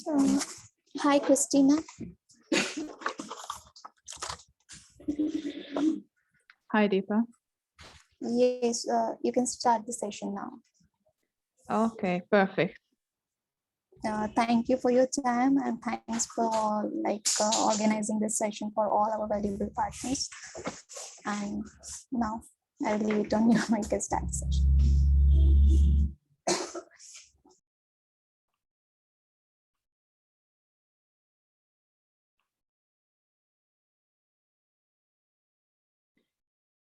Uh, Hi, Christina. Hi, Deepa. Yes, you can start the session now. Okay, perfect. Thank you for your time and thanks for organizing this session for all our valuable partners. And now I will leave it on you. I can start the session.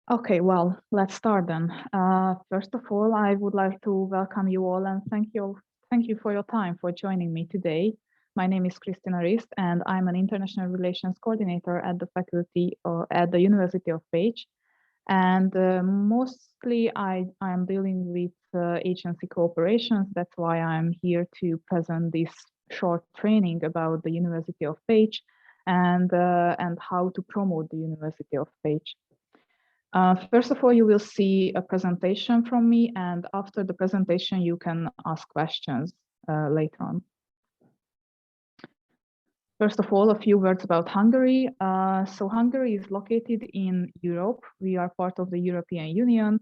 Okay, well, let's start then. First of all, I would like to welcome you all and thank you for your time for joining me today. My name is Christina Rist and I'm an international relations coordinator at the faculty at the University of Pécs. And mostly I am dealing with agency cooperations. That's why I'm here to present this short training about the University of Pécs and how to promote the University of Pécs. First of all, you will see a presentation from me, and after the presentation, you can ask questions later on. First of all, a few words about Hungary. So Hungary is located in Europe. We are part of the European Union.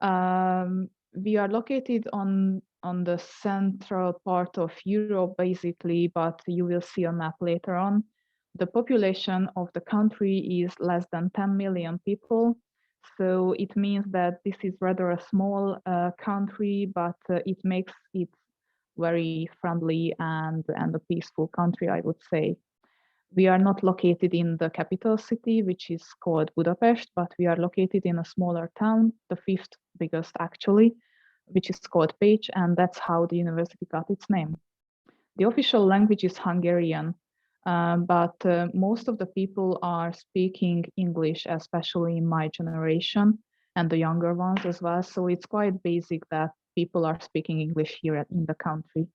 We are located on the central part of Europe, basically, but you will see a map later on. The population of the country is less than 10 million people. So it means that this is rather a small country, but it makes it very friendly and a peaceful country, I would say. We are not located in the capital city, which is called Budapest, but we are located in a smaller town, the fifth biggest actually, which is called Pécs, and that's how the university got its name. The official language is Hungarian, but most of the people are speaking English, especially in my generation and the younger ones as well. So it's quite basic that people are speaking English here in the country.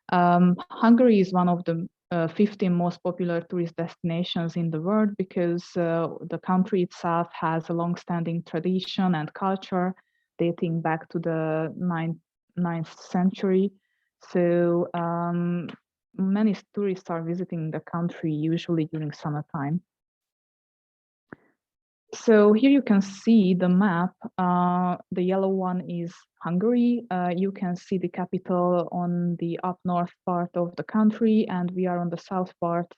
Hungary is one of the 15 most popular tourist destinations in the world because the country itself has a long-standing tradition and culture dating back to the 9th century. So many tourists are visiting the country usually during summertime. So here you can see the map. The yellow one is Hungary. You can see the capital on the up north part of the country, and we are on the south part,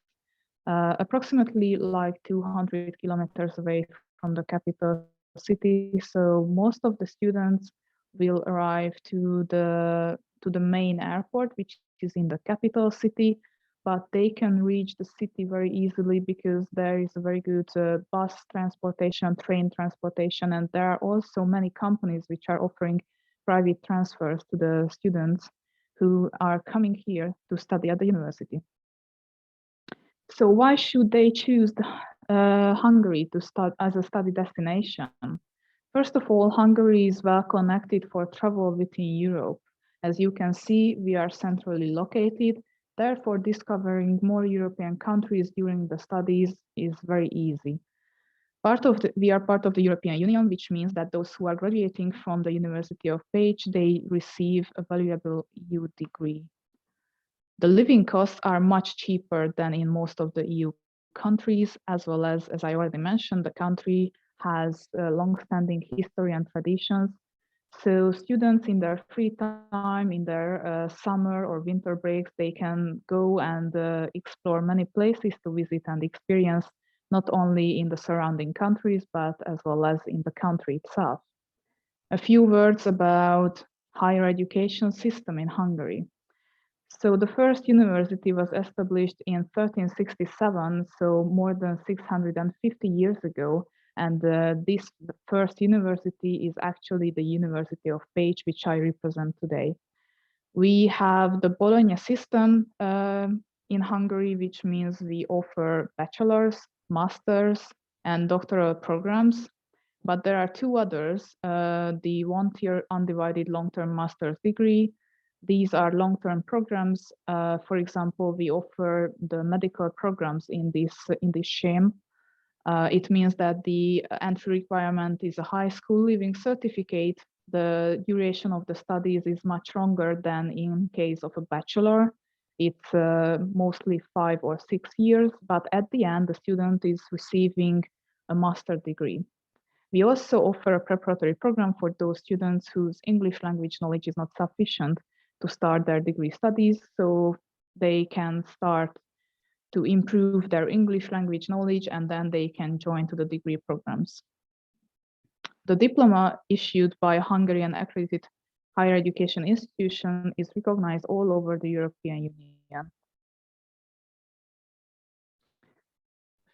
approximately like 200 kilometers away from the capital city. So most of the students will arrive to the main airport, which is in the capital city, but they can reach the city very easily because there is a very good bus transportation, train transportation, and there are also many companies which are offering private transfers to the students who are coming here to study at the university. So why should they choose Hungary to start as a study destination? First of all, Hungary is well connected for travel within Europe. As you can see, we are centrally located. Therefore, discovering more European countries during the studies is very easy. We are part of the European Union, which means that those who are graduating from the University of Pécs, they receive a valuable EU degree. The living costs are much cheaper than in most of the EU countries, as well as I already mentioned, the country has a long-standing history and traditions. So students in their free time, in their summer or winter breaks, they can go and explore many places to visit and experience, not only in the surrounding countries, but as well as in the country itself. A few words about higher education system in Hungary. So the first university was established in 1367, so more than 650 years ago. And this first university is actually the University of Pécs, which I represent today. We have the Bologna system in Hungary, which means we offer bachelor's, master's, and doctoral programs. But there are two others, the one-tier undivided long-term master's degree. These are long-term programs. For example, we offer the medical programs in this scheme. It means that the entry requirement is a high school leaving certificate. The duration of the studies is much longer than in case of a bachelor. it's mostly 5 or 6 years, but at the end, the student is receiving a master degree. We also offer a preparatory program for those students whose English language knowledge is not sufficient to start their degree studies, so they can start to improve their English language knowledge, and then they can join to the degree programs. The diploma issued by a Hungarian accredited higher education institution is recognized all over the European Union.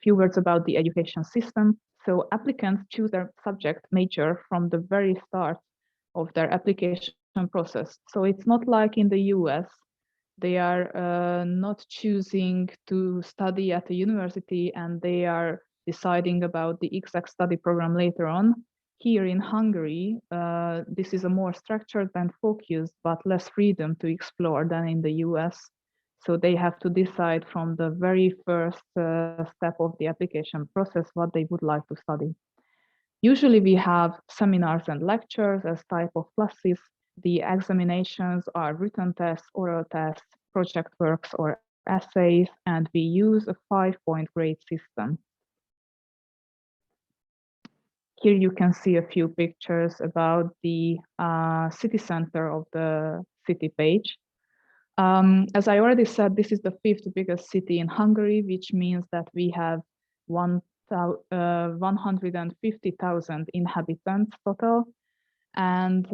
Few words about the education system. So applicants choose their subject major from the very start of their application process. So it's not like in the US, they are not choosing to study at a university and they are deciding about the exact study program later on. Here in Hungary, this is a more structured and focused, but less freedom to explore than in the US. So they have to decide from the very first step of the application process what they would like to study. Usually we have seminars and lectures as type of classes. The examinations are written tests, oral tests, project works or essays, and we use a 5-point grade system. Here you can see a few pictures about the city center of the city page. As I already said, this is the 5th biggest city in Hungary, which means that we have 150,000 inhabitants total, and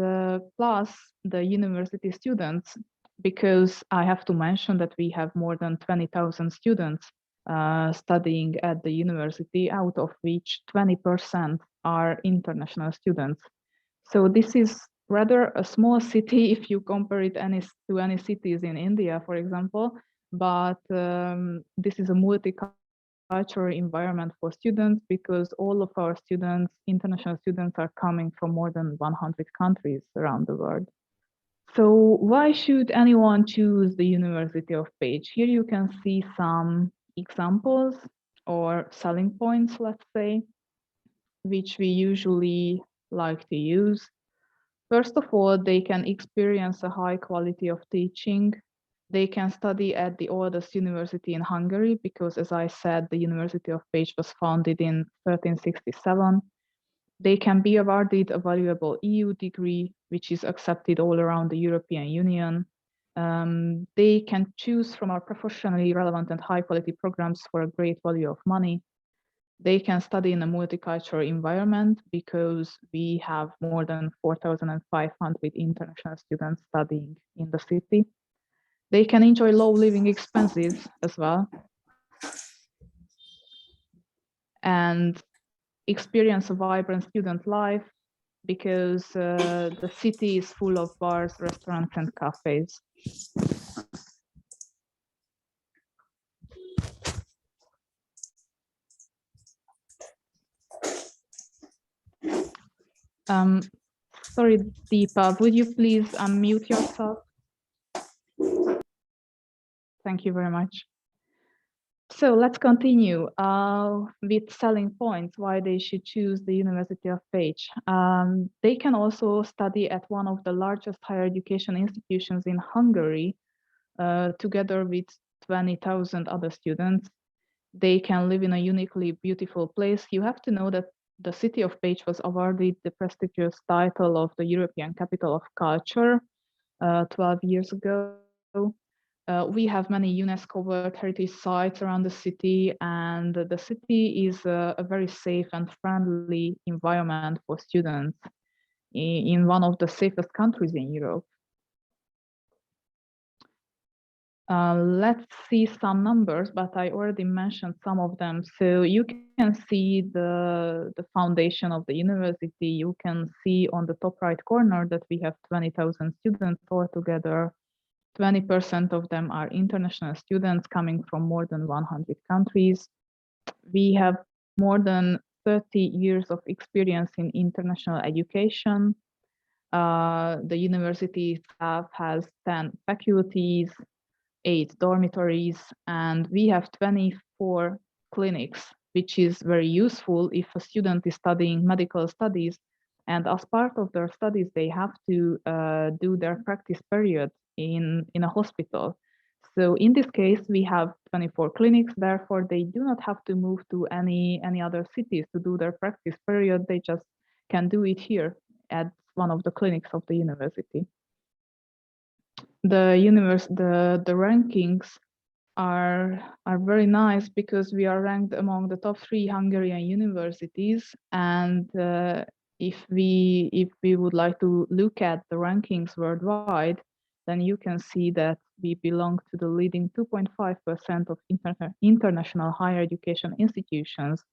plus the university students, because I have to mention that we have more than 20,000 students studying at the university, out of which 20% are international students. So this is rather a small city if you compare it to any cities in India, for example, but this is a multicultural environment for students because all of our students, international students, are coming from more than 100 countries around the world. So why should anyone choose the University of Page? Here you can see some examples or selling points, let's say, which we usually like to use. First of all, they can experience a high quality of teaching. They can study at the oldest university in Hungary because, as I said, the University of Pécs was founded in 1367. They can be awarded a valuable EU degree, which is accepted all around the European Union. They can choose from our professionally relevant and high quality programs for a great value of money. They can study in a multicultural environment because we have more than 4,500 international students studying in the city. They can enjoy low living expenses as well, and experience a vibrant student life because the city is full of bars, restaurants, and cafes. Sorry, Deepa, would you please unmute yourself? Thank you very much. So let's continue with selling points, why they should choose the University of Pécs. They can also study at one of the largest higher education institutions in Hungary, together with 20,000 other students. They can live in a uniquely beautiful place. You have to know that the city of Pécs was awarded the prestigious title of the European Capital of Culture 12 years ago. We have many UNESCO World Heritage sites around the city, and the city is a very safe and friendly environment for students in one of the safest countries in Europe. Let's see some numbers, but I already mentioned some of them. So you can see the foundation of the university. You can see on the top right corner that we have 20,000 students altogether. 20% of them are international students coming from more than 100 countries. We have more than 30 years of experience in international education. The university itself has 10 faculties, 8 dormitories, and we have 24 clinics, which is very useful if a student is studying medical studies. And as part of their studies, they have to do their practice period in a hospital. So in this case, we have 24 clinics, therefore they do not have to move to any other cities to do their practice period. They just can do it here at one of the clinics of the university. The rankings are very nice because we are ranked among the top 3 Hungarian universities, and if we would like to look at the rankings worldwide, then you can see that we belong to the leading 2.5% of international higher education institutions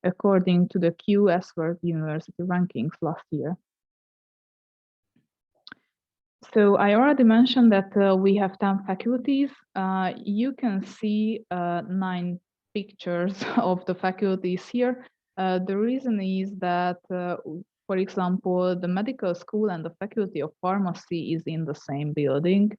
according to the QS World University Rankings last year. So I already mentioned that we have 10 faculties. You can see 9 pictures of the faculties here. The reason is that, for example, the medical school and the faculty of pharmacy is in the same building.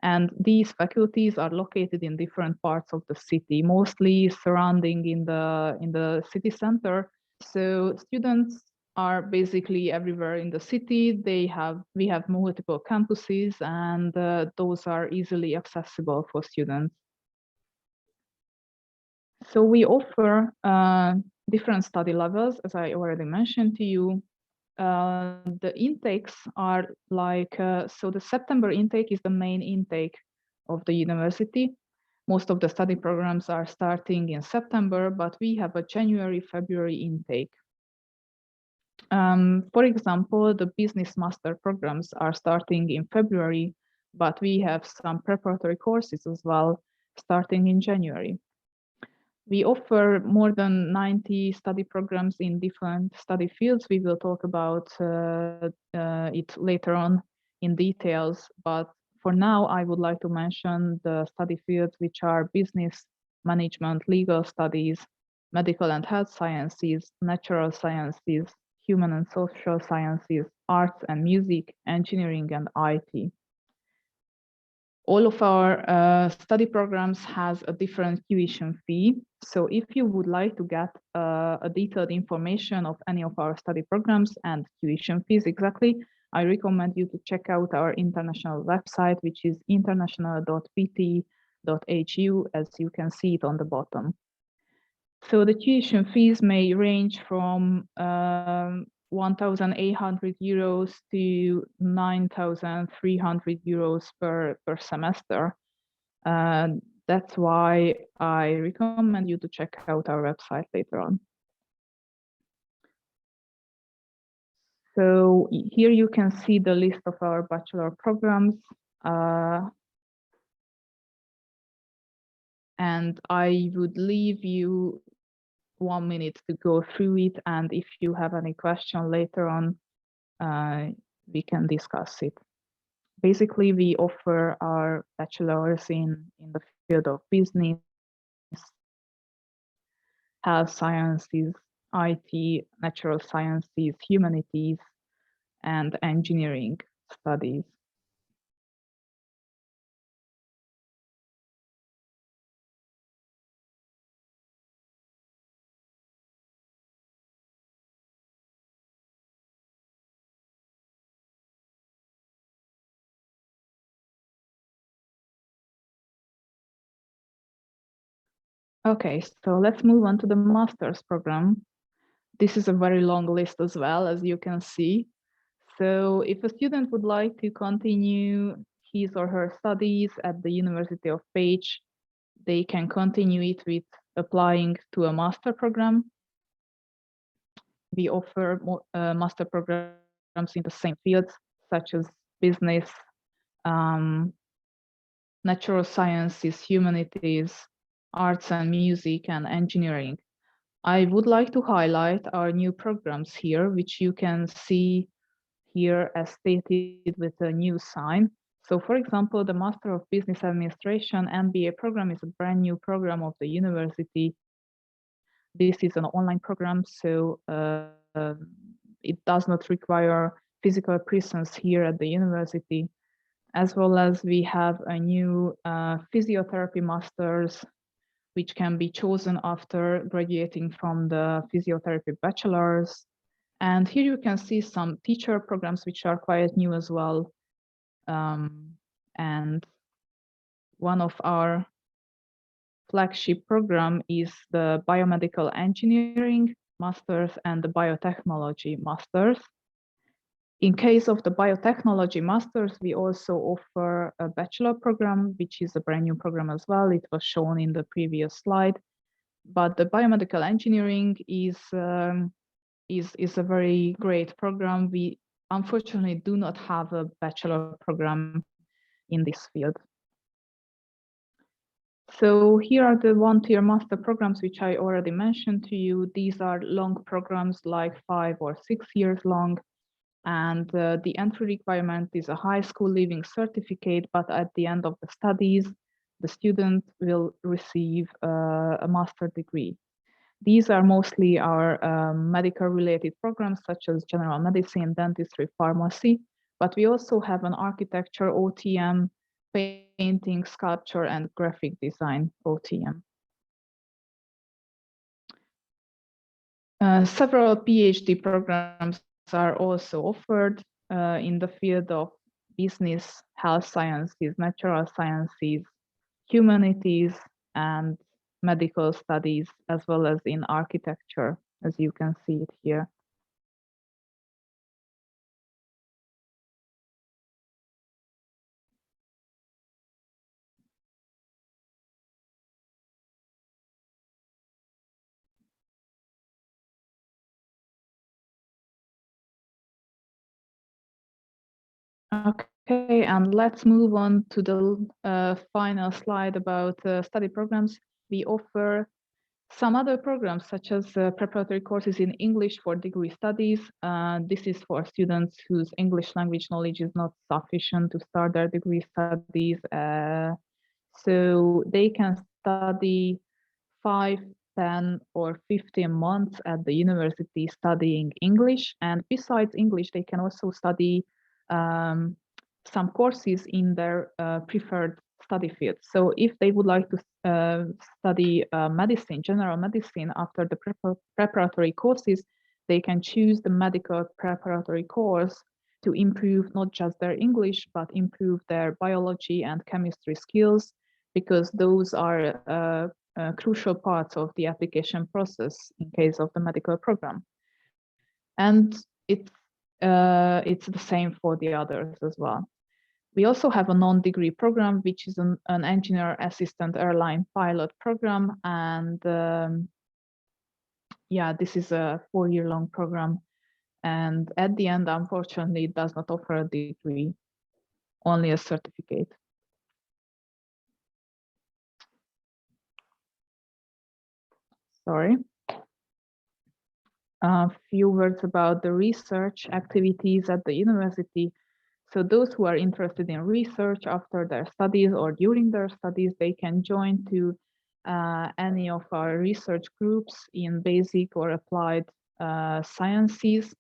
And these faculties are located in different parts of the city, mostly surrounding in the city center. So students are basically everywhere in the city. We have multiple campuses, and those are easily accessible for students. So we offer different study levels, as I already mentioned to you. The intakes are like, so the September intake is the main intake of the university. Most of the study programs are starting in September, but we have a January, February intake. For example, the business master programs are starting in February, but we have some preparatory courses as well starting in January. We offer more than 90 study programs in different study fields. We will talk about it later on in details, but for now, I would like to mention the study fields which are business, management, legal studies, medical and health sciences, natural sciences, human and social sciences, arts and music, engineering, and IT. All of our study programs has a different tuition fee. So if you would like to get a detailed information of any of our study programs and tuition fees exactly, I recommend you to check out our international website, which is international.pt.hu, as you can see it on the bottom. So the tuition fees may range from 1,800 euros to 9,300 euros per semester. That's why I recommend you to check out our website later on. So here you can see the list of our bachelor programs. And I would leave you 1 minute to go through it, and if you have any question later on, we can discuss it. Basically, we offer our bachelors in the field of business, health sciences, IT, natural sciences, humanities, and engineering studies. Okay, so let's move on to the master's program. This is a very long list as well, as you can see. So if a student would like to continue his or her studies at the University of Pécs, they can continue it with applying to a master program. We offer master programs in the same fields, such as business, natural sciences, humanities, arts and music, and engineering. I would like to highlight our new programs here, which you can see here as stated with a new sign. So for example, the Master of Business Administration MBA program is a brand new program of the university. This is an online program, so it does not require physical presence here at the university, as well as we have a new physiotherapy masters, which can be chosen after graduating from the physiotherapy bachelors. And here you can see some teacher programs which are quite new as well. And one of our flagship program is the biomedical engineering masters and the biotechnology masters. In case of the biotechnology masters, we also offer a bachelor program, which is a brand new program as well. It was shown in the previous slide, but the biomedical engineering is a very great program. We unfortunately do not have a bachelor program in this field. So here are the one-tier master programs, which I already mentioned to you. These are long programs, like 5 or 6 years long. And the entry requirement is a high school leaving certificate, but at the end of the studies, the student will receive a master degree. These are mostly our medical-related programs, such as general medicine, dentistry, pharmacy, but we also have an architecture, OTM, painting, sculpture, and graphic design, OTM. Several PhD programs are also offered in the field of business, health sciences, natural sciences, humanities, and medical studies, as well as in architecture, as you can see it here. Okay, and let's move on to the final slide about study programs. We offer some other programs, such as preparatory courses in English for degree studies. This is for students whose English language knowledge is not sufficient to start their degree studies. So they can study 5, 10, or 15 months at the university studying English. And besides English, they can also study some courses in their preferred study field. So if they would like to study medicine, general medicine, after the preparatory courses, they can choose the medical preparatory course to improve not just their English, but improve their biology and chemistry skills, because those are crucial parts of the application process in case of the medical program. And it's the same for the others as well. We also have a non-degree program, which is an engineer assistant airline pilot program. And yeah, this is a 4-year-long program. And at the end, unfortunately, it does not offer a degree, only a certificate. Sorry. A few words about the research activities at the university. So those who are interested in research after their studies or during their studies, they can join to any of our research groups in basic or applied sciences.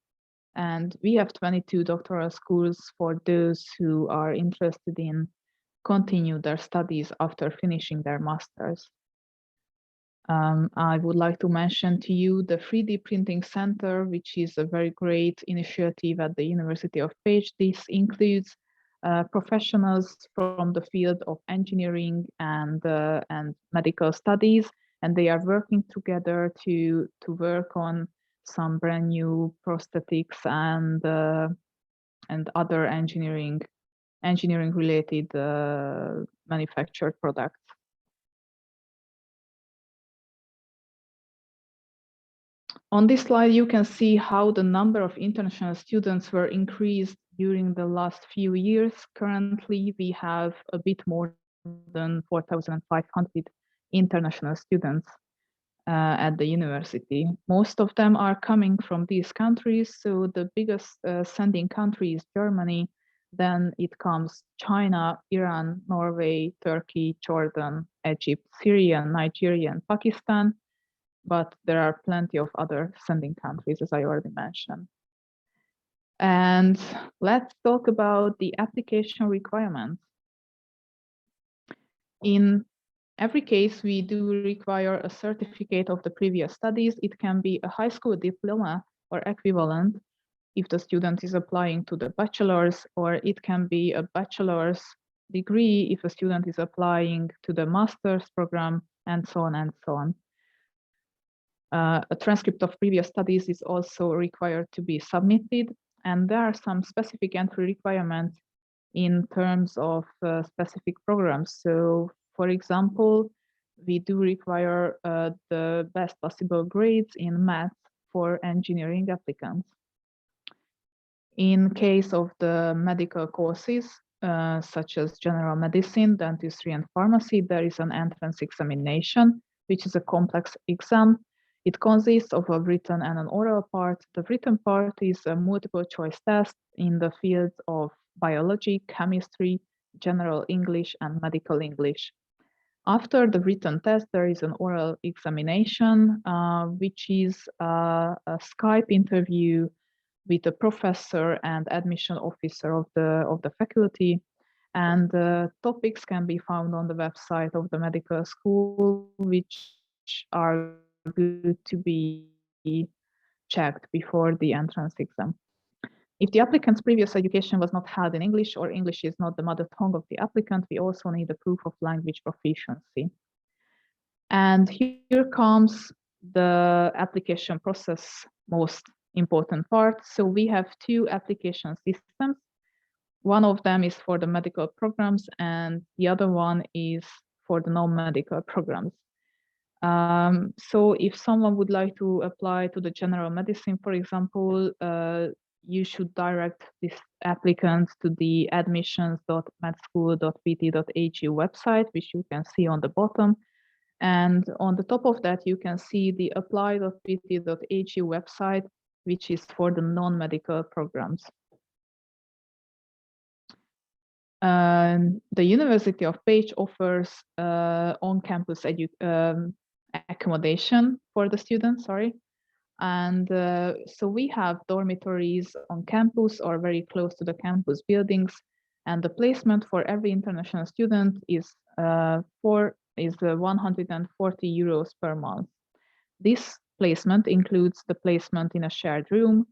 And we have 22 doctoral schools for those who are interested in continue their studies after finishing their masters. I would like to mention to you the 3D Printing Center, which is a very great initiative at the University of Pécs. This includes professionals from the field of engineering and medical studies, and they are working together to work on some brand new prosthetics and other engineering related manufactured products. On this slide, you can see how the number of international students were increased during the last few years. Currently, we have a bit more than 4,500 international students at the university. Most of them are coming from these countries. So the biggest sending country is Germany. Then it comes China, Iran, Norway, Turkey, Jordan, Egypt, Syria, Nigeria, and Pakistan. But there are plenty of other sending countries, as I already mentioned. And let's talk about the application requirements. In every case, we do require a certificate of the previous studies. It can be a high school diploma or equivalent if the student is applying to the bachelor's, or it can be a bachelor's degree, if a student is applying to the master's program, and so on and so on. A transcript of previous studies is also required to be submitted, and there are some specific entry requirements in terms of specific programs. So, for example, we do require the best possible grades in math for engineering applicants. In case of the medical courses, such as general medicine, dentistry, and pharmacy, there is an entrance examination, which is a complex exam. It consists of a written and an oral part. The written part is a multiple choice test in the fields of biology, chemistry, general English, and medical English. After the written test, there is an oral examination, which is a Skype interview with a professor and admission officer of the faculty. And topics can be found on the website of the medical school, which are good to be checked before the entrance exam. If the applicant's previous education was not held in English or English is not the mother tongue of the applicant, we also need a proof of language proficiency. And here comes the application process most important part. So we have two application systems. One of them is for the medical programs and the other one is for the non-medical programs. So if someone would like to apply to the general medicine, for example, you should direct this applicant to the admissions.medschool.pt.hu website, which you can see on the bottom. And on the top of that, you can see the apply.pt.hu website, which is for the non-medical programs. The University of Pécs offers on-campus accommodation for the students, And so we have dormitories on campus or very close to the campus buildings. And the placement for every international student is 140 euros per month. This placement includes the placement in a shared room.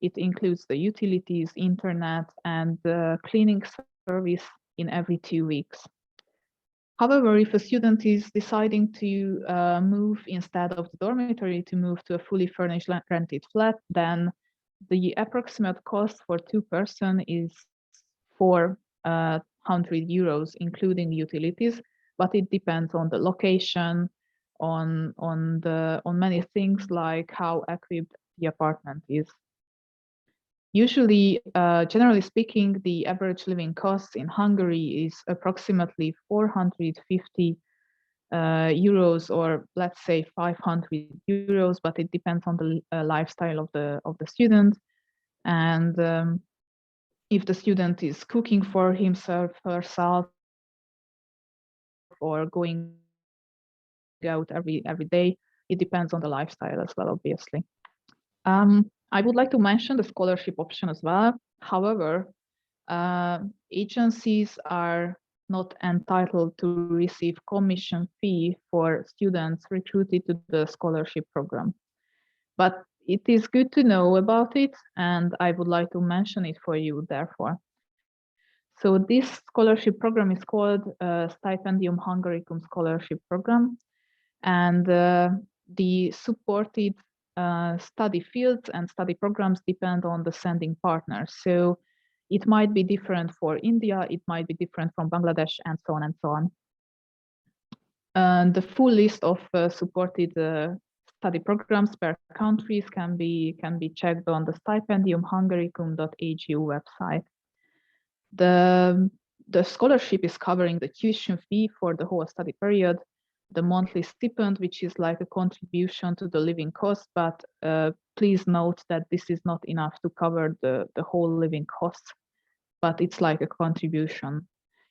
It includes the utilities, internet, and the cleaning service in every 2 weeks. However, if a student is deciding to move instead of the dormitory to move to a fully furnished rented flat, then the approximate cost for 2 person is 400 euros, including utilities, but it depends on the location, on many things like how equipped the apartment is. Usually, generally speaking, the average living cost in Hungary is approximately 450 euros, or let's say 500 euros, but it depends on the lifestyle of the student. And if the student is cooking for himself, herself, or going out every day, it depends on the lifestyle as well, obviously. I would like to mention the scholarship option as well. However, agencies are not entitled to receive commission fee for students recruited to the scholarship program. But it is good to know about it, and I would like to mention it for you, therefore. So this scholarship program is called Stipendium Hungaricum Scholarship Program, and the supported study fields and study programs depend on the sending partner. So it might be different for India, it might be different from Bangladesh, and so on and so on. The full list of supported study programs per countries can be checked on the stipendiumhungaricum.hu website. The scholarship is covering the tuition fee for the whole study period, the monthly stipend, which is like a contribution to the living cost, but please note that this is not enough to cover the whole living costs, but it's like a contribution.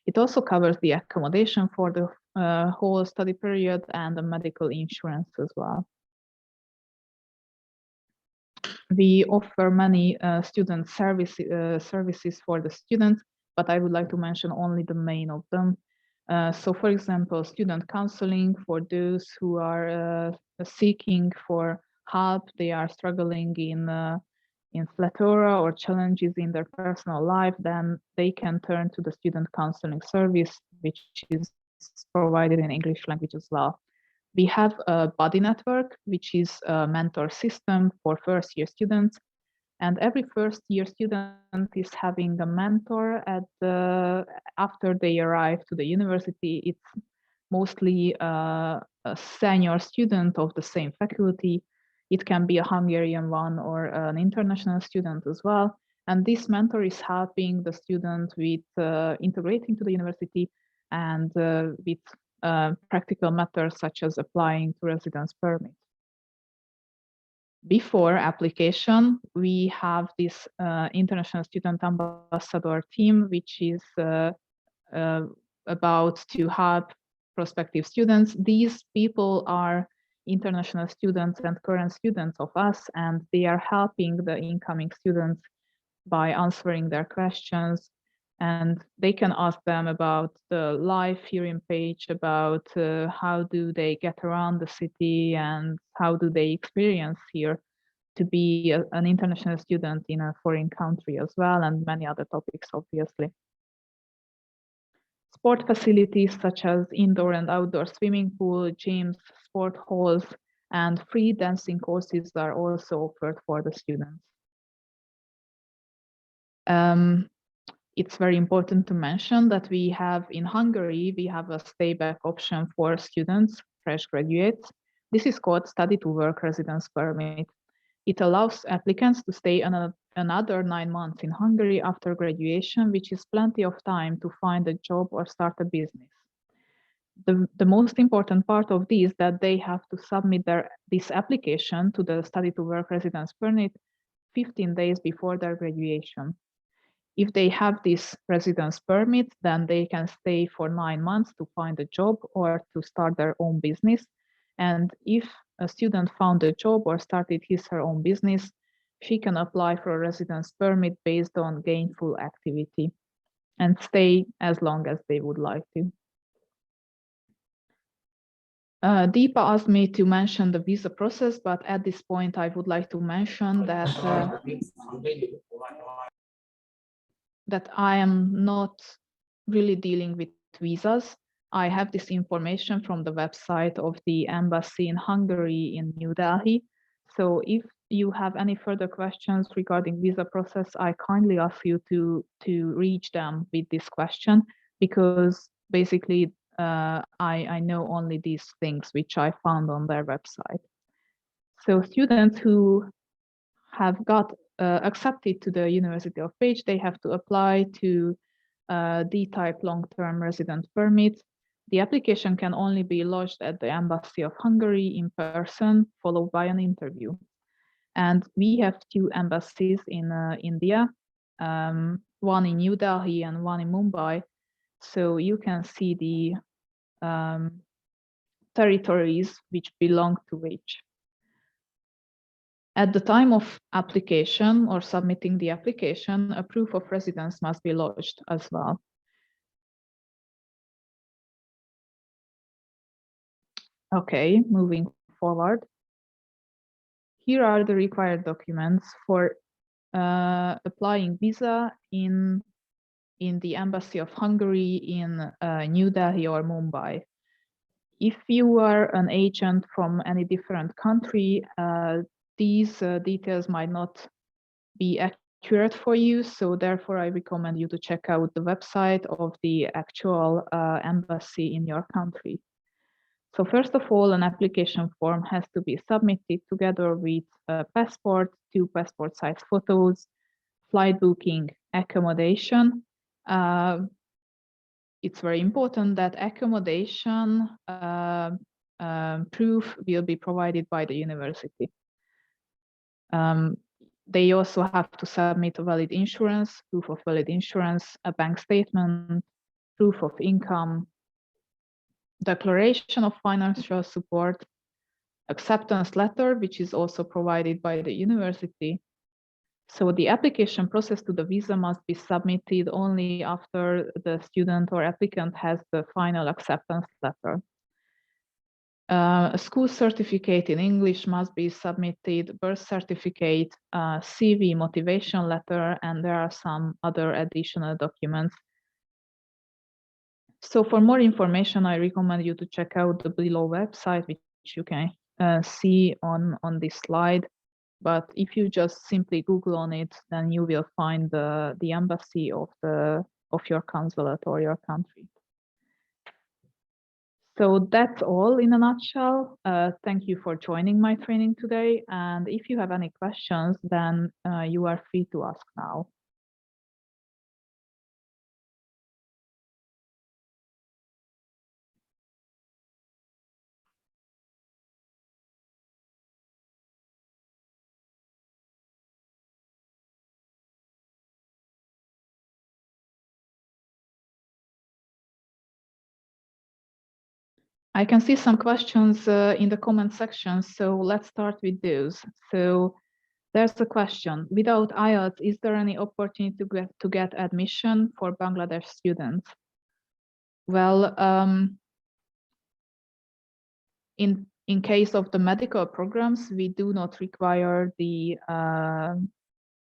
It also covers the accommodation for the whole study period and the medical insurance as well. We offer many student services for the students, but I would like to mention only the main of them. So for example, student counseling for those who are seeking for help, they are struggling in plethora or challenges in their personal life, then they can turn to the student counseling service, which is provided in English language as well. We have a buddy network, which is a mentor system for first year students. And every first year student is having a mentor after they arrive to the university. It's mostly a senior student of the same faculty. It can be a Hungarian one or an international student as well. And this mentor is helping the student with integrating to the university and with practical matters such as applying to residence permit. Before application, we have this international student ambassador team, which is about to help prospective students. These people are international students and current students of us, and they are helping the incoming students by answering their questions. And they can ask them about the life here in Page, about how do they get around the city and how do they experience here to be an international student in a foreign country as well, and many other topics, obviously. Sport facilities such as indoor and outdoor swimming pool, gyms, sport halls, and free dancing courses are also offered for the students. It's very important to mention that we have in Hungary, we have a stay back option for students, fresh graduates. This is called study to work residence permit. It allows applicants to stay another 9 months in Hungary after graduation, which is plenty of time to find a job or start a business. The most important part of this is that they have to submit this application to the study to work residence permit 15 days before their graduation. If they have this residence permit, then they can stay for 9 months to find a job or to start their own business. And if a student found a job or started her own business, she can apply for a residence permit based on gainful activity and stay as long as they would like to. Deepa asked me to mention the visa process, but at this point, I would like to mention that I am not really dealing with visas. I have this information from the website of the embassy in Hungary in New Delhi. So if you have any further questions regarding visa process, I kindly ask you to reach them with this question, because basically I know only these things which I found on their website. So students who have got accepted to the University of Page, they have to apply to D-type long-term resident permit. The application can only be lodged at the Embassy of Hungary in person, followed by an interview. And we have 2 embassies in India, one in New Delhi and one in Mumbai. So you can see the territories which belong to which. At the time of application or submitting the application, a proof of residence must be lodged as well. Okay, moving forward. Here are the required documents for applying visa in the Embassy of Hungary in New Delhi or Mumbai. If you are an agent from any different country, these details might not be accurate for you. So therefore, I recommend you to check out the website of the actual embassy in your country. So first of all, an application form has to be submitted together with a passport, 2 passport size photos, flight booking, accommodation. It's very important that accommodation proof will be provided by the university. They also have to submit a valid insurance, proof of valid insurance, a bank statement, proof of income, declaration of financial support, acceptance letter, which is also provided by the university. So the application process to the visa must be submitted only after the student or applicant has the final acceptance letter. A school certificate in English must be submitted, birth certificate, CV, motivation letter, and there are some other additional documents. So for more information, I recommend you to check out the below website, which you can see on this slide. But if you just simply Google on it, then you will find the embassy of your consulate or your country. So that's all in a nutshell. Thank you for joining my training today. And if you have any questions, then you are free to ask now. I can see some questions in the comment section, so let's start with those. So there's a question. Without IELTS, is there any opportunity to get admission for Bangladesh students? Well, in case of the medical programs, we do not require the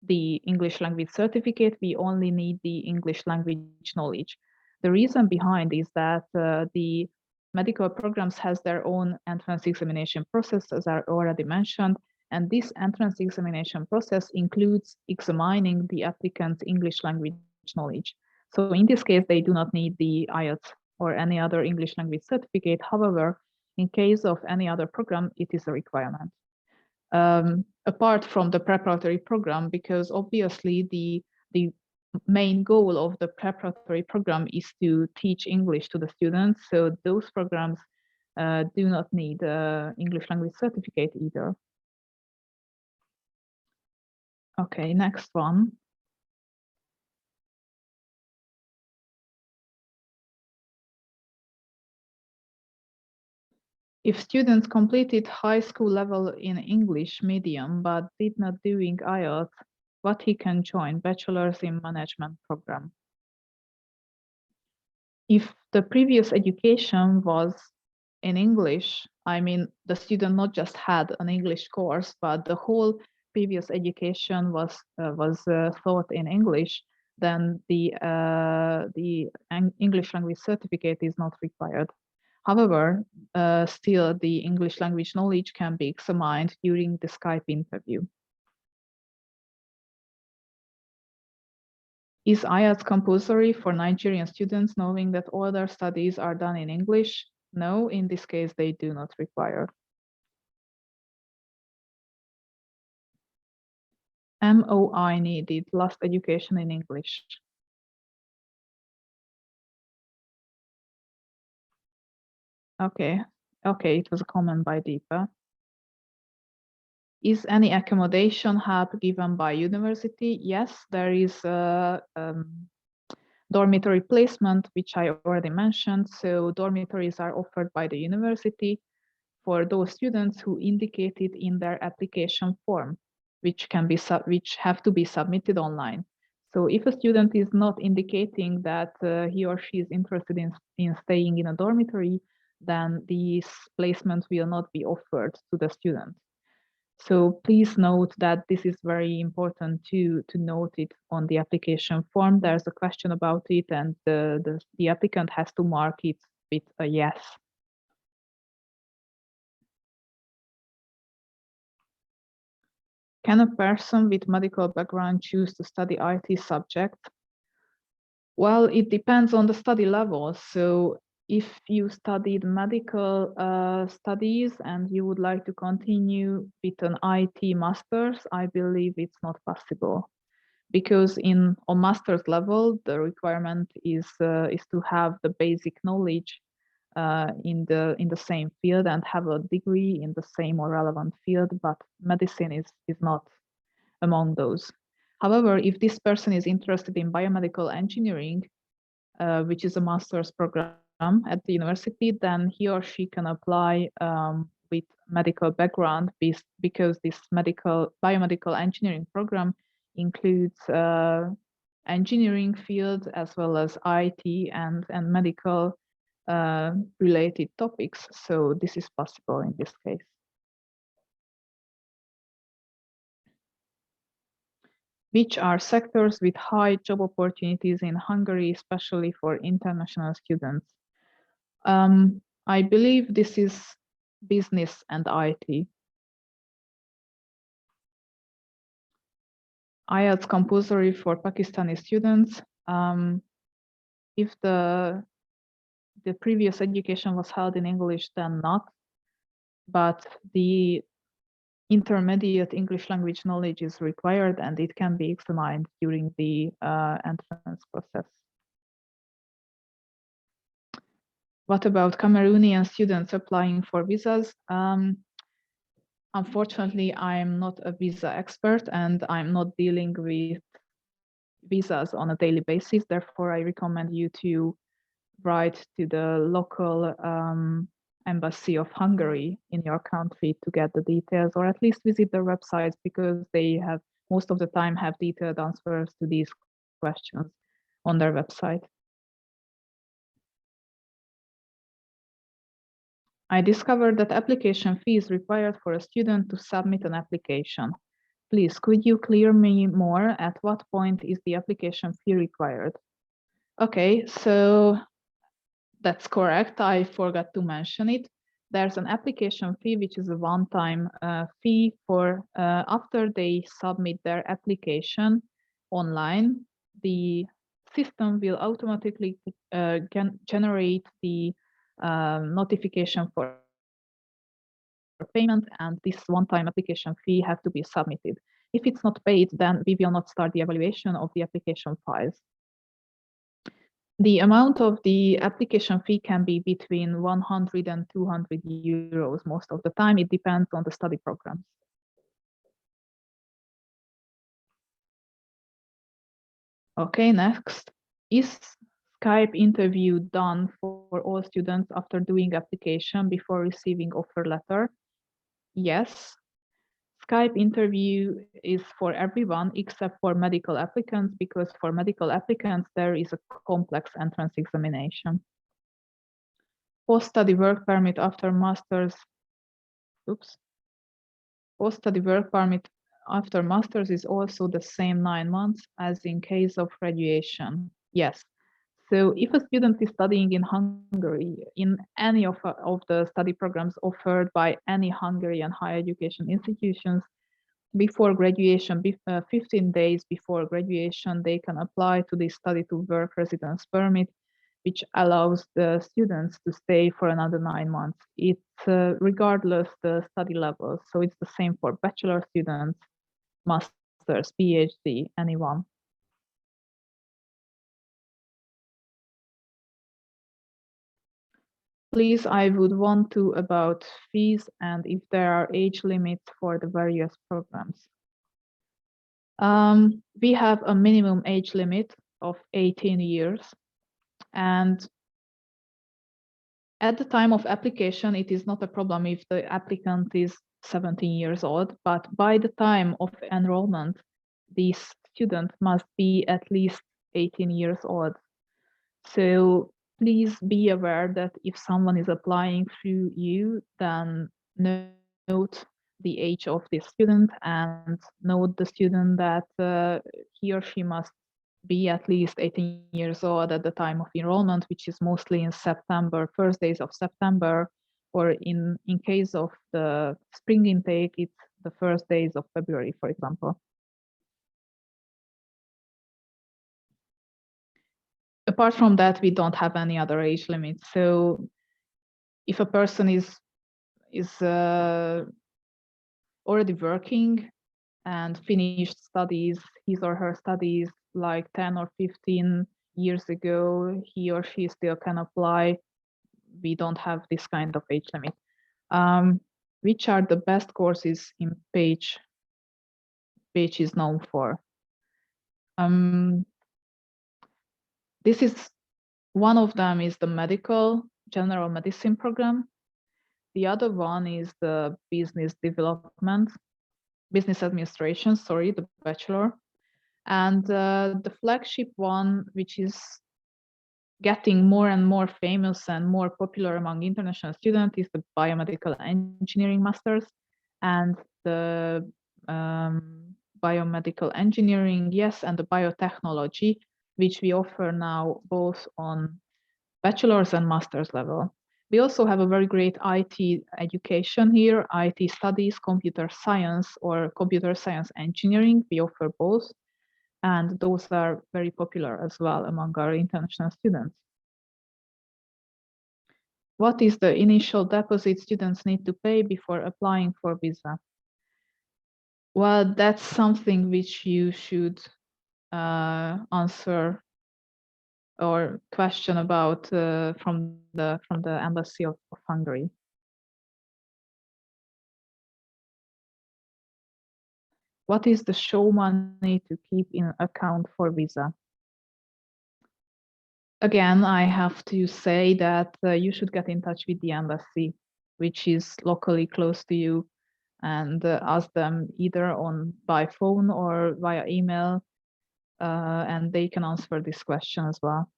English language certificate. We only need the English language knowledge. The reason behind is that the medical programs has their own entrance examination process, as I already mentioned, and this entrance examination process includes examining the applicant's English language knowledge. So in this case, they do not need the IELTS or any other English language certificate. However, in case of any other program, it is a requirement. Apart from the preparatory program, because obviously the main goal of the preparatory program is to teach English to the students. So those programs do not need English language certificate either. Okay, next one. If students completed high school level in English medium but did not doing IELTS, what he can join Bachelors in Management program? If the previous education was in English, I mean, the student not just had an English course, but the whole previous education was taught in English, then the English language certificate is not required. However, still the English language knowledge can be examined during the Skype interview. Is IELTS compulsory for Nigerian students, knowing that all their studies are done in English? No, in this case, they do not require. MOI needed, last education in English. Okay, it was a comment by Deepa. Is any accommodation help given by university? Yes, there is dormitory placement, which I already mentioned. So dormitories are offered by the university for those students who indicated in their application form, which have to be submitted online. So if a student is not indicating that he or she is interested in staying in a dormitory, then this placement will not be offered to the student. So please note that this is very important to note it on the application form. There's a question about it, and the applicant has to mark it with a yes. Can a person with medical background choose to study IT subject? Well, it depends on the study level. So if you studied medical studies and you would like to continue with an IT master's, I believe it's not possible. Because on master's level, the requirement is to have the basic knowledge in the same field and have a degree in the same or relevant field, but medicine is not among those. However, if this person is interested in biomedical engineering, which is a master's program at the university, then he or she can apply with medical background because this biomedical engineering program includes engineering field as well as IT and medical related topics. So this is possible in this case. Which are sectors with high job opportunities in Hungary, especially for international students? I believe this is business and IT. IELTS compulsory for Pakistani students. If the previous education was held in English, then not. But the intermediate English language knowledge is required, and it can be examined during the entrance process. What about Cameroonian students applying for visas? Unfortunately, I'm not a visa expert, and I'm not dealing with visas on a daily basis. Therefore, I recommend you to write to the local embassy of Hungary in your country to get the details, or at least visit their websites, because they have most of the time have detailed answers to these questions on their website. I discovered that application fee is required for a student to submit an application. Please, could you clear me more? At what point is the application fee required? Okay, so that's correct. I forgot to mention it. There's an application fee, which is a one-time fee for after they submit their application online. The system will automatically generate the notification for payment, and this one-time application fee have to be submitted. If it's not paid, then we will not start the evaluation of the application files. The amount of the application fee can be between 100 and 200 euros most of the time. It depends on the study programs. Okay, next. Is Skype interview done for all students after doing application before receiving offer letter? Yes. Skype interview is for everyone except for medical applicants, because for medical applicants, there is a complex entrance examination. Post-study work permit after master's. Post-study work permit after master's is also the same 9 months as in case of graduation. Yes. So if a student is studying in Hungary in any of the study programs offered by any Hungarian higher education institutions, before graduation, 15 days before graduation, they can apply to the study to work residence permit, which allows the students to stay for another 9 months. It's regardless the study level. So it's the same for bachelor students, masters, PhD, anyone. Please, I would want to about fees and if there are age limits for the various programs. We have a minimum age limit of 18 years. And at the time of application, it is not a problem if the applicant is 17 years old, but by the time of enrollment, the student must be at least 18 years old. So please be aware that if someone is applying through you, then note the age of the student and note the student that he or she must be at least 18 years old at the time of enrollment, which is mostly in September, first days of September, or in case of the spring intake, it's the first days of February, for example. Apart from that, we don't have any other age limits. So if a person is already working and finished studies, his or her studies like 10 or 15 years ago, he or she still can apply. We don't have this kind of age limit. Which are the best courses in Page is known for? This is one of them is the medical general medicine program. The other one is the business administration, sorry, the bachelor. And the flagship one, which is getting more and more famous and more popular among international students is the biomedical engineering masters and the biomedical engineering, yes, and the biotechnology, which we offer now both on bachelor's and master's level. We also have a very great IT education here, IT studies, computer science or computer science engineering. We offer both, and those are very popular as well among our international students. What is the initial deposit students need to pay before applying for visa? Well, that's something which you should answer or question about from the embassy of Hungary. What is the show money to keep in account for visa? Again, I have to say that you should get in touch with the embassy, which is locally close to you, and ask them either by phone or via email, and they can answer this question as well.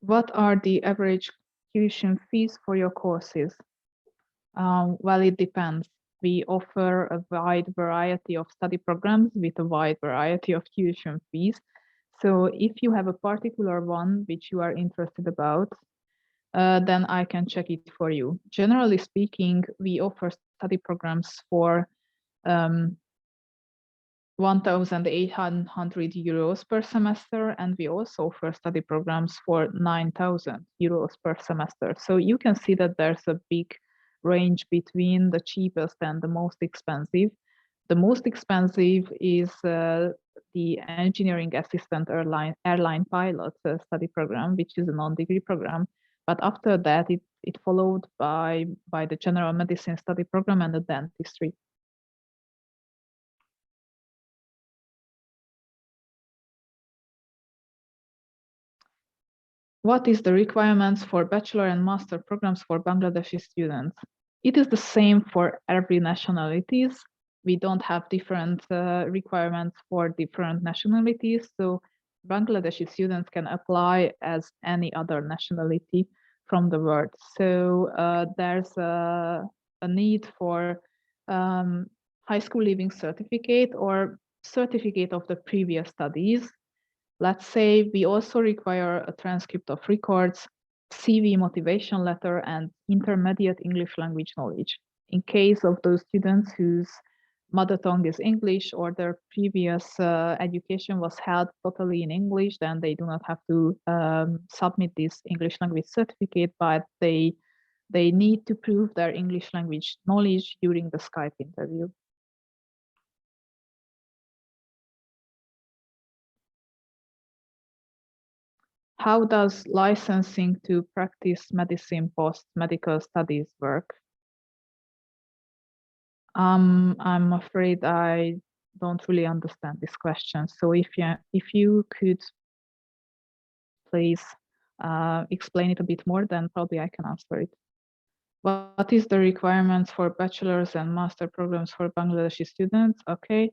What are the average tuition fees for your courses? Well, it depends. We offer a wide variety of study programs with a wide variety of tuition fees. So if you have a particular one which you are interested about, then I can check it for you. Generally speaking, we offer study programs for 1,800 euros per semester, and we also offer study programs for 9,000 euros per semester. So you can see that there's a big range between the cheapest and the most expensive. The most expensive is the engineering assistant airline pilot study program, which is a non-degree program. But after that, it followed by the general medicine study program and the dentistry. What is the requirements for bachelor and master programs for Bangladeshi students? It is the same for every nationalities. We don't have different requirements for different nationalities. So Bangladeshi students can apply as any other nationality from the world. So there's a need for high school leaving certificate or certificate of the previous studies. Let's say we also require a transcript of records, CV motivation letter, and intermediate English language knowledge. In case of those students whose mother tongue is English or their previous education was held totally in English, then they do not have to submit this English language certificate, but they need to prove their English language knowledge during the Skype interview. How does licensing to practice medicine post-medical studies work? I'm afraid I don't really understand this question. So if you could please explain it a bit more, then probably I can answer it. What is the requirements for bachelor's and master programs for Bangladeshi students? Okay,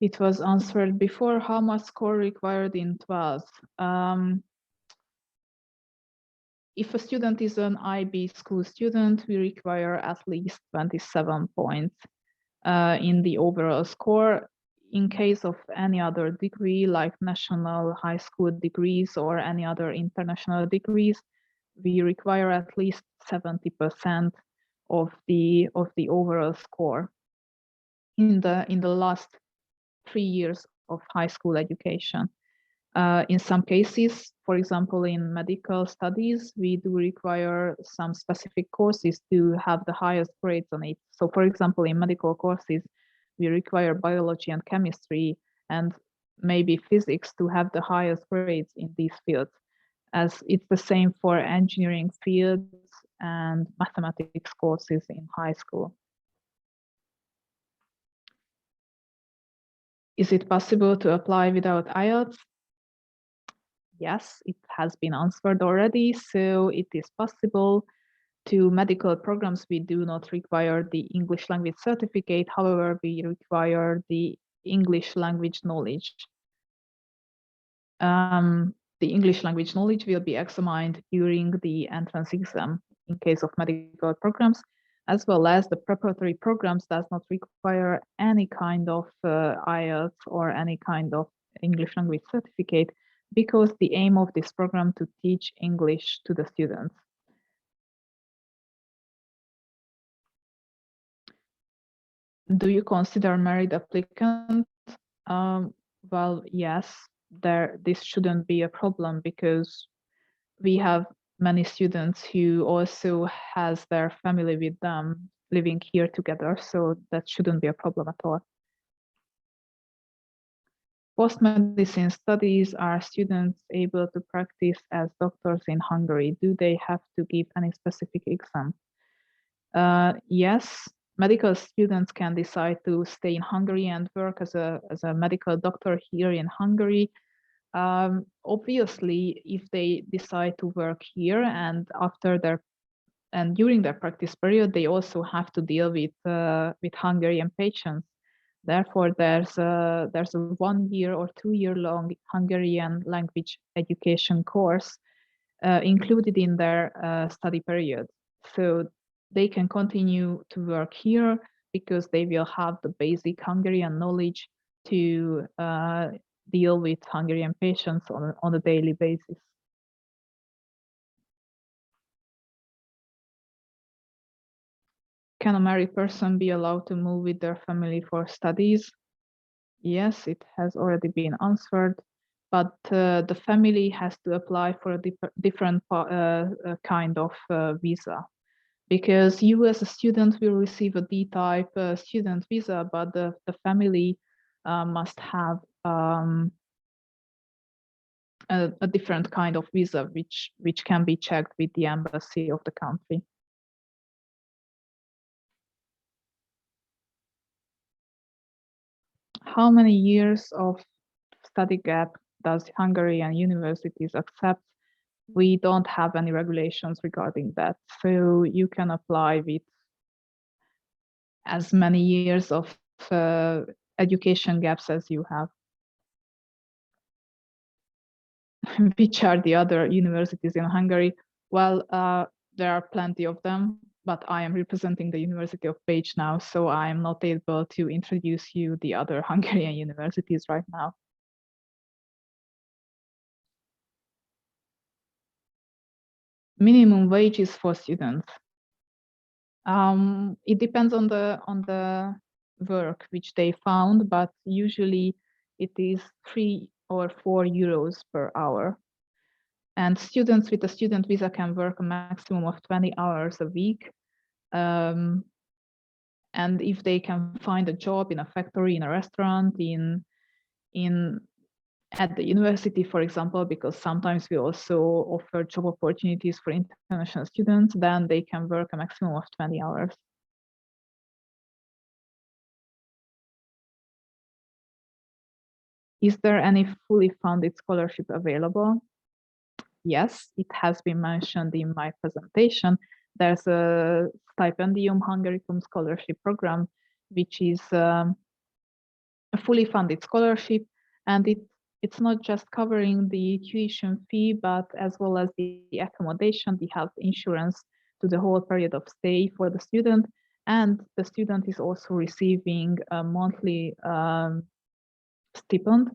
it was answered before. How much score required in 12th? If a student is an IB school student, we require at least 27 points in the overall score. In case of any other degree, like national high school degrees or any other international degrees, we require at least 70% of the overall score in the last 3 years of high school education. In some cases, for example, in medical studies, we do require some specific courses to have the highest grades on it. So for example, in medical courses, we require biology and chemistry and maybe physics to have the highest grades in these fields, as it's the same for engineering fields and mathematics courses in high school. Is it possible to apply without IELTS? Yes, it has been answered already. So it is possible. To medical programs, we do not require the English language certificate. However, we require the English language knowledge. The English language knowledge will be examined during the entrance exam in case of medical programs, as well as the preparatory programs does not require any kind of IELTS or any kind of English language certificate, because the aim of this program to teach English to the students. Do you consider married applicants? Well, yes, this shouldn't be a problem, because we have many students who also has their family with them living here together, so that shouldn't be a problem at all. Post-medicine studies, are students able to practice as doctors in Hungary? Do they have to give any specific exam? Yes, medical students can decide to stay in Hungary and work as a medical doctor here in Hungary. Obviously, if they decide to work here and during their practice period, they also have to deal with Hungarian patients. Therefore, there's a 1 year or 2 year long Hungarian language education course included in their study period. So they can continue to work here because they will have the basic Hungarian knowledge to deal with Hungarian patients on a daily basis. Can a married person be allowed to move with their family for studies? Yes, it has already been answered, but the family has to apply for a different kind of visa, because you as a student will receive a D-type student visa, but the family must have a different kind of visa, which can be checked with the embassy of the country. How many years of study gap does Hungarian universities accept? We don't have any regulations regarding that, so you can apply with as many years of education gaps as you have. Which are the other universities in Hungary? Well, there are plenty of them, but I am representing the University of Pécs now, so I am not able to introduce you the other Hungarian universities right now. Minimum wages for students. It depends on the work which they found, but usually it is 3 or 4 euros per hour. And students with a student visa can work a maximum of 20 hours a week. And if they can find a job in a factory, in a restaurant, at the university, for example, because sometimes we also offer job opportunities for international students, then they can work a maximum of 20 hours. Is there any fully funded scholarship available? Yes, it has been mentioned in my presentation. There's a Stipendium Hungaricum scholarship program, which is a fully funded scholarship, and it's not just covering the tuition fee, but as well as the accommodation, the health insurance to the whole period of stay for the student. And the student is also receiving a monthly stipend,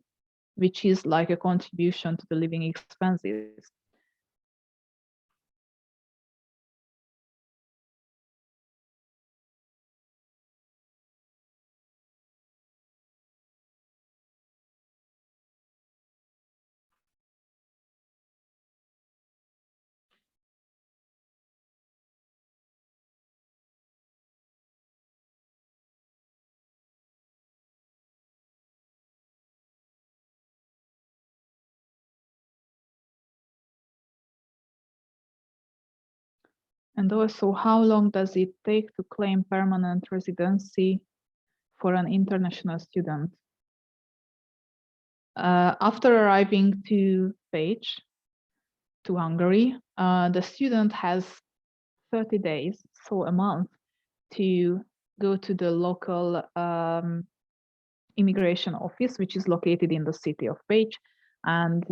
which is like a contribution to the living expenses. And also, how long does it take to claim permanent residency for an international student? After arriving to Pécs to Hungary. The student has 30 days, so a month, to go to the local immigration office, which is located in the city of Pécs, and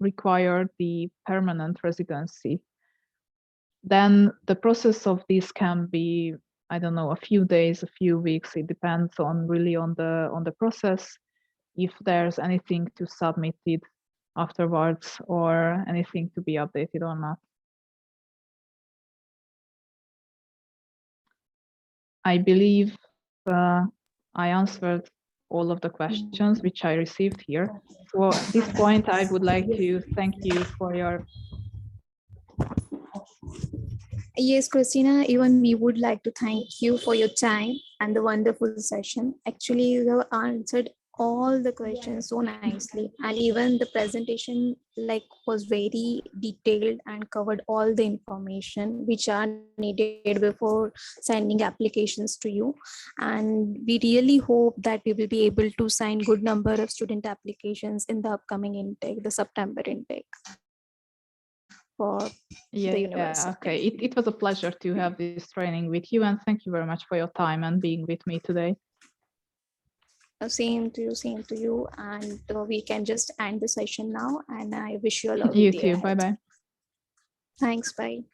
require the permanent residency. Then the process of this can be, I don't know, a few days, a few weeks. It depends on really on the process. If there's anything to submit it afterwards or anything to be updated or not. I believe I answered all of the questions which I received here. So at this point, I would like to thank you for your. Yes, Christina, even we would like to thank you for your time and the wonderful session. Actually, you have answered all the questions so nicely, and even the presentation was very detailed and covered all the information which are needed before sending applications to you. And we really hope that we will be able to sign good number of student applications in the upcoming intake, the September intake for the university. Okay. It was a pleasure to have this training with you, and thank you very much for your time and being with me today. Same to you. And we can just end the session now. And I wish you a lovely You day too. ahead. Bye-bye. Thanks. Bye.